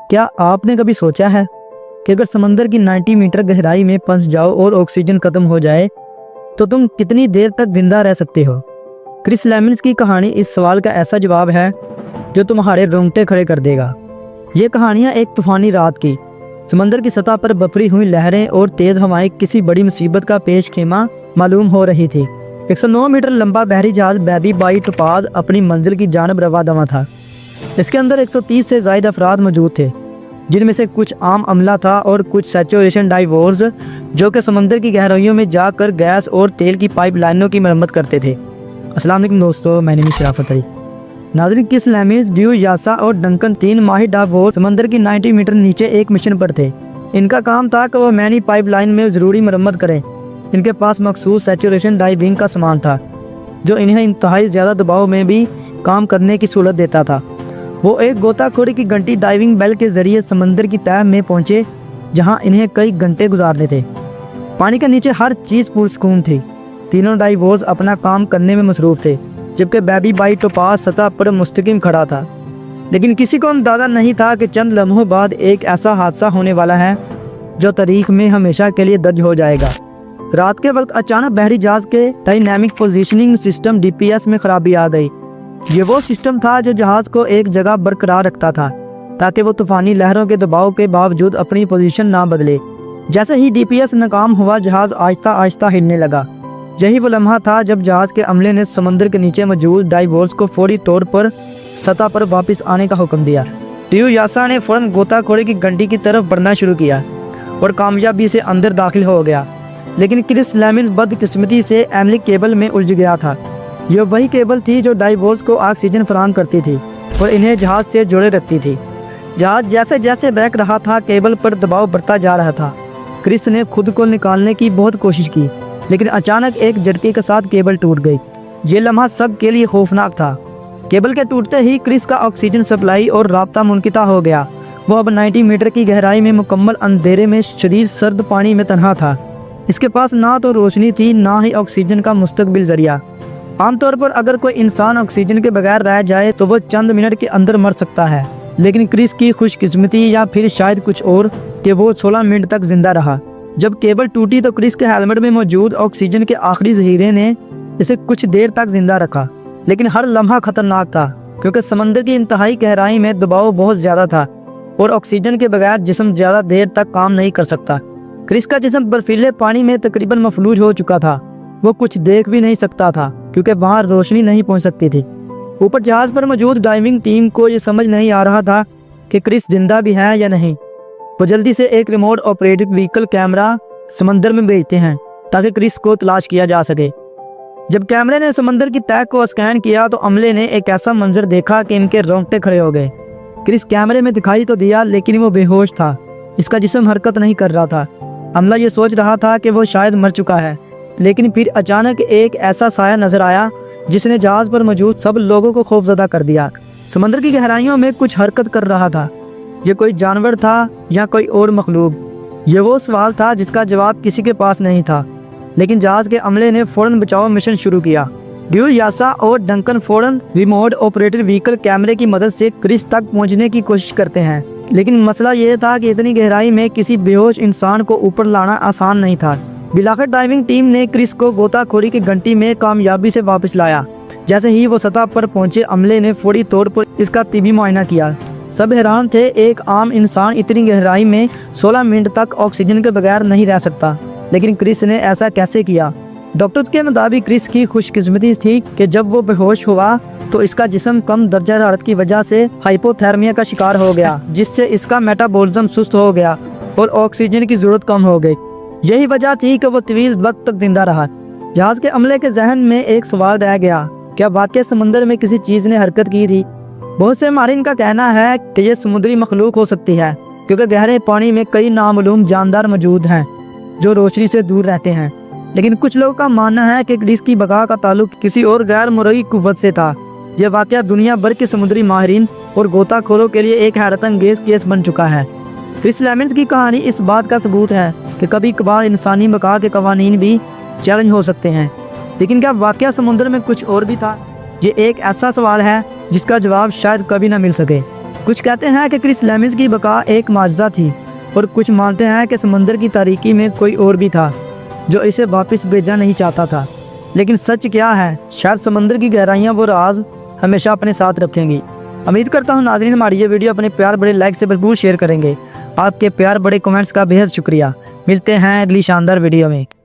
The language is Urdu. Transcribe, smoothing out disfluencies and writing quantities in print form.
کیا آپ نے کبھی سوچا ہے کہ اگر سمندر کی 90 میٹر گہرائی میں پھنس جاؤ اور آکسیجن ختم ہو جائے تو تم کتنی دیر تک زندہ رہ سکتے ہو؟ کرس لیمنز کی کہانی اس سوال کا ایسا جواب ہے جو تمہارے رونگٹے کھڑے کر دے گا۔ یہ کہانیاں ایک طوفانی رات کی، سمندر کی سطح پر بپھری ہوئی لہریں اور تیز ہوائیں کسی بڑی مصیبت کا پیش خیمہ معلوم ہو رہی تھی۔ 109 میٹر لمبا بحری جہاز بیبی بائی ٹوپاز اپنی منزل کی جانب رواں دواں تھا۔ اس کے اندر 130 سے زائد افراد موجود تھے، جن میں سے کچھ عام عملہ تھا اور کچھ سیچوریشن ڈائیورز جو کہ سمندر کی گہرائیوں میں جا کر گیس اور تیل کی پائپ لائنوں کی مرمت کرتے تھے۔ السلام علیکم دوستو، میں نام شرافت علی۔ ناظرین، کرس لیمنز، ڈیو یاسا اور ڈنکن 3 ماہر ڈائیورز سمندر کی 90 میٹر نیچے ایک مشن پر تھے۔ ان کا کام تھا کہ وہ مینی پائپ لائن میں ضروری مرمت کریں۔ ان کے پاس مخصوص سیچوریشن ڈائیونگ کا سامان تھا جو انہیں انتہائی زیادہ دباؤ میں بھی کام کرنے کی سہولت دیتا تھا۔ وہ ایک غوطہ خوری کی گھنٹی ڈائیونگ بیل کے ذریعے سمندر کی تہہ میں پہنچے، جہاں انہیں کئی گھنٹے گزارنے تھے۔ پانی کے نیچے ہر چیز پرسکون تھی۔ تینوں ڈائیورز اپنا کام کرنے میں مصروف تھے، جبکہ بیبی بائی ٹوپاز سطح پر مستقیم کھڑا تھا۔ لیکن کسی کو اندازہ نہیں تھا کہ چند لمحوں بعد ایک ایسا حادثہ ہونے والا ہے جو تاریخ میں ہمیشہ کے لیے درج ہو جائے گا۔ رات کے وقت اچانک بحری جہاز کے ڈائنامک پوزیشننگ سسٹم DPS میں خرابی آ گئی۔ یہ وہ سسٹم تھا جو جہاز کو ایک جگہ برقرار رکھتا تھا تاکہ وہ طوفانی لہروں کے دباؤ کے باوجود اپنی پوزیشن نہ بدلے۔ جیسے ہی DPS ناکام ہوا، جہاز آہستہ آہستہ ہلنے لگا۔ یہی وہ لمحہ تھا جب جہاز کے عملے نے سمندر کے نیچے موجود ڈائیورز کو فوری طور پر سطح پر واپس آنے کا حکم دیا۔ ڈیو یاسا نے فوراً غوطہ خوری کی گھنٹی کی طرف بڑھنا شروع کیا اور کامیابی سے اندر داخل ہو گیا۔ لیکن کرس لیمنز بدقسمتی سے ایملک کیبل میں الجھ گیا تھا۔ یہ وہی کیبل تھی جو ڈائیورز کو آکسیجن فراہم کرتی تھی اور انہیں جہاز سے جوڑے رکھتی تھی۔ جہاز جیسے جیسے بہک رہا تھا، کیبل پر دباؤ بڑھتا جا رہا تھا۔ کرس نے خود کو نکالنے کی بہت کوشش کی، لیکن اچانک ایک جھٹکے کے ساتھ کیبل ٹوٹ گئی۔ یہ لمحہ سب کے لیے خوفناک تھا۔ کیبل کے ٹوٹتے ہی کرس کا آکسیجن سپلائی اور رابطہ منقطع ہو گیا۔ وہ اب 90 میٹر کی گہرائی میں مکمل اندھیرے میں شدید سرد پانی میں تنہا تھا۔ اس کے پاس نہ تو روشنی تھی، نہ ہی آکسیجن کا مستقبل ذریعہ۔ عام طور پر اگر کوئی انسان آکسیجن کے بغیر رہ جائے تو وہ چند منٹ کے اندر مر سکتا ہے، لیکن کرس کی خوش قسمتی یا پھر شاید کچھ اور کہ وہ 16 منٹ تک زندہ رہا۔ جب کیبل ٹوٹی تو کرس کے ہیلمٹ میں موجود آکسیجن کے آخری ذخیرے نے اسے کچھ دیر تک زندہ رکھا، لیکن ہر لمحہ خطرناک تھا کیونکہ سمندر کی انتہائی گہرائی میں دباؤ بہت زیادہ تھا اور آکسیجن کے بغیر جسم زیادہ دیر تک کام نہیں کر سکتا۔ کرس کا جسم برفیلے پانی میں تقریباً مفلوج ہو چکا تھا۔ وہ کچھ دیکھ بھی نہیں سکتا تھا کیونکہ وہاں روشنی نہیں پہنچ سکتی تھی۔ اوپر جہاز پر موجود ڈائیونگ ٹیم کو یہ سمجھ نہیں آ رہا تھا کہ کرس زندہ بھی ہے یا نہیں۔ وہ جلدی سے ایک ریموٹ آپریٹڈ وہیکل کیمرہ سمندر میں بھیجتے ہیں تاکہ کرس کو تلاش کیا جا سکے۔ جب کیمرے نے سمندر کی تہہ کو اسکین کیا تو عملے نے ایک ایسا منظر دیکھا کہ ان کے رونگٹے کھڑے ہو گئے۔ کرس کیمرے میں دکھائی تو دیا، لیکن وہ بے ہوش تھا۔ اس کا جسم حرکت نہیں کر رہا تھا۔ عملہ یہ سوچ رہا تھا کہ وہ شاید مر چکا ہے، لیکن پھر اچانک ایک ایسا سایہ نظر آیا جس نے جہاز پر موجود سب لوگوں کو خوفزدہ کر دیا۔ سمندر کی گہرائیوں میں کچھ حرکت کر رہا تھا۔ یہ کوئی جانور تھا یا کوئی اور مخلوق؟ یہ وہ سوال تھا جس کا جواب کسی کے پاس نہیں تھا، لیکن جہاز کے عملے نے فوراً بچاؤ مشن شروع کیا۔ ڈیو یاسا اور ڈنکن فوراً ریموٹ آپریٹڈ وہیکل کیمرے کی مدد سے کرس تک پہنچنے کی کوشش کرتے ہیں، لیکن مسئلہ یہ تھا کہ اتنی گہرائی میں کسی بے ہوش انسان کو اوپر لانا آسان نہیں تھا۔ بالآخر ڈائیونگ ٹیم نے کرس کو غوطہ خوری کی گھنٹی میں کامیابی سے واپس لایا۔ جیسے ہی وہ سطح پر پہنچے، عملے نے فوری طور پر اس کا طبی معائنہ کیا۔ سب حیران تھے، ایک عام انسان اتنی گہرائی میں 16 منٹ تک آکسیجن کے بغیر نہیں رہ سکتا، لیکن کرس نے ایسا کیسے کیا؟ ڈاکٹرز کے مطابق کرس کی خوش قسمتی تھی کہ جب وہ بے ہوش ہوا تو اس کا جسم کم درجہ حرارت کی وجہ سے ہائپوتھرمیا کا شکار ہو گیا، جس سے اس کا میٹابولزم سست ہو گیا اور آکسیجن کی ضرورت کم ہو گئی۔ یہی وجہ تھی کہ وہ طویل وقت تک زندہ رہا۔ جہاز کے عملے کے ذہن میں ایک سوال رہ گیا، کیا واقعی سمندر میں کسی چیز نے حرکت کی تھی؟ بہت سے ماہرین کا کہنا ہے کہ یہ سمندری مخلوق ہو سکتی ہے، کیونکہ گہرے پانی میں کئی نامعلوم جاندار موجود ہیں جو روشنی سے دور رہتے ہیں۔ لیکن کچھ لوگوں کا ماننا ہے کہ کرس کی بقا کا تعلق کسی اور غیر مرئی قوت سے تھا۔ یہ واقعہ دنیا بھر کے سمندری ماہرین اور غوطہ خوروں کے لیے ایک حیرت انگیز کیس بن چکا ہے۔ کرس لیمنز کی کہانی اس بات کا ثبوت ہے کہ کبھی کبھار انسانی بقا کے قوانین بھی چیلنج ہو سکتے ہیں، لیکن کیا واقعہ سمندر میں کچھ اور بھی تھا؟ یہ ایک ایسا سوال ہے جس کا جواب شاید کبھی نہ مل سکے۔ کچھ کہتے ہیں کہ کرس لیمنز کی بقا ایک معجزہ تھی اور کچھ مانتے ہیں کہ سمندر کی تاریکی میں کوئی اور بھی تھا جو اسے واپس بھیجنا نہیں چاہتا تھا۔ لیکن سچ کیا ہے؟ شاید سمندر کی گہرائیاں وہ راز ہمیشہ اپنے ساتھ رکھیں گی۔ امید کرتا ہوں ناظرین ہماری یہ ویڈیو اپنے پیار بڑے لائک سے بھرپور شیئر کریں گے۔ آپ کے پیار بڑے کمنٹس کا بے حد شکریہ۔ ملتے ہیں اگلی شاندار ویڈیو میں۔